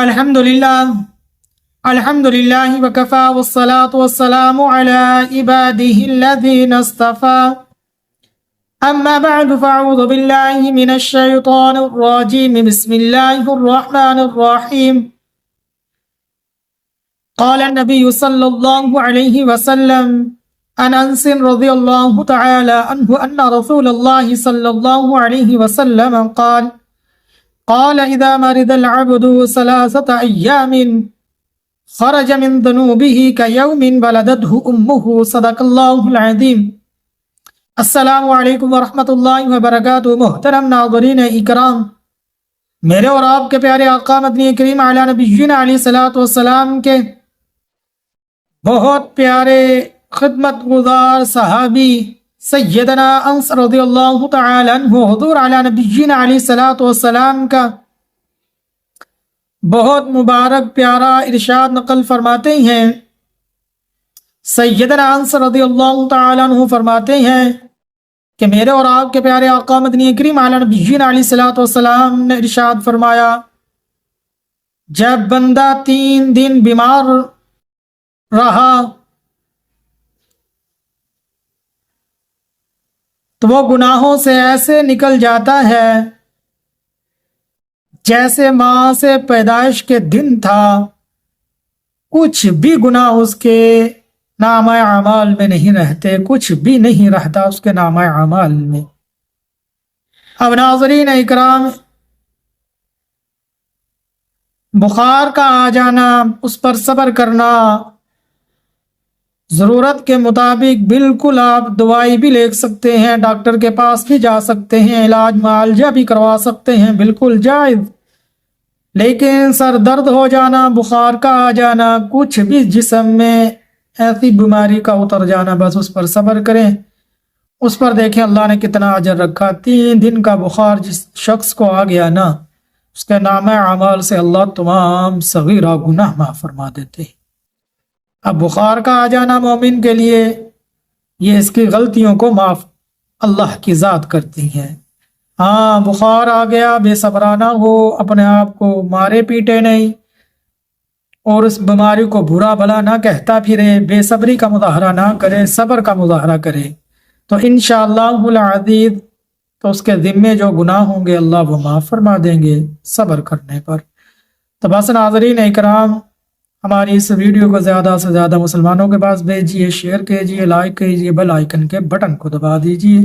الحمد لله وكفى والصلاة والسلام على عباده الذين اصطفى أما بعد فأعوذ بالله من الشيطان الرجيم بسم الله الرحمن الرحيم قال النبي صلى الله عليه وسلم عن أنس رضي الله تعالى عنه أن رسول الله صلى الله عليه وسلم قال إذا مرض العبد 3 أيام خرج من ذنوبه كيوم ولدته أمه صدق الله العظيم۔ السلام علیکم ورحمۃ اللہ وبرکاتہ۔ محترم ناظرین اکرام، میرے اور آپ کے پیارے آقا مدنی کریم علی نبینا علیہ الصلوۃ والسلام کے بہت پیارے خدمت گزار صحابی سیدنا انس رضی اللہ تعالی عنہ حضور علی نبینا علیہ الصلوۃ والسلام کا بہت مبارک پیارا ارشاد نقل فرماتے ہیں۔ سیدنا انس رضی اللہ تعالی عنہ فرماتے ہیں کہ میرے اور آپ کے پیارے آقا مدنی کریم علی نبینا علیہ الصلوۃ والسلام نے ارشاد فرمایا، جب بندہ 3 دن بیمار رہا تو وہ گناہوں سے ایسے نکل جاتا ہے جیسے ماں سے پیدائش کے دن تھا، کچھ بھی گناہ اس کے نامہ اعمال میں نہیں رہتے، کچھ بھی نہیں رہتا اس کے نامہ اعمال میں۔ اب ناظرین اکرام، بخار کا آ جانا، اس پر صبر کرنا، ضرورت کے مطابق بالکل آپ دوائی بھی لے سکتے ہیں، ڈاکٹر کے پاس بھی جا سکتے ہیں، علاج معالجہ بھی کروا سکتے ہیں، بالکل جائز۔ لیکن سر درد ہو جانا، بخار کا آ جانا، کچھ بھی جسم میں ایسی بیماری کا اتر جانا، بس اس پر صبر کریں، اس پر دیکھیں اللہ نے کتنا اجر رکھا۔ 3 دن کا بخار جس شخص کو آ گیا نا، اس کے نامہ اعمال سے اللہ تمام صغیرہ گناہ معاف فرما دیتے ہیں۔ اب بخار کا آ جانا مومن کے لیے یہ اس کی غلطیوں کو معاف اللہ کی ذات کرتی ہے۔ ہاں، بخار آ گیا، بے صبرانہ ہو، اپنے آپ کو مارے پیٹے نہیں اور اس بیماری کو برا بھلا نہ کہتا پھرے، بے صبری کا مظاہرہ نہ کرے، صبر کا مظاہرہ کرے، تو انشاءاللہ العزیز تو اس کے ذمے جو گناہ ہوں گے اللہ وہ معاف فرما دیں گے صبر کرنے پر۔ تو بس ناظرین اکرام، ہماری اس ویڈیو کو زیادہ سے زیادہ مسلمانوں کے پاس بھیجیے، شیئر کیجیے، لائک کیجیے، بیل آئیکن کے بٹن کو دبا دیجیے۔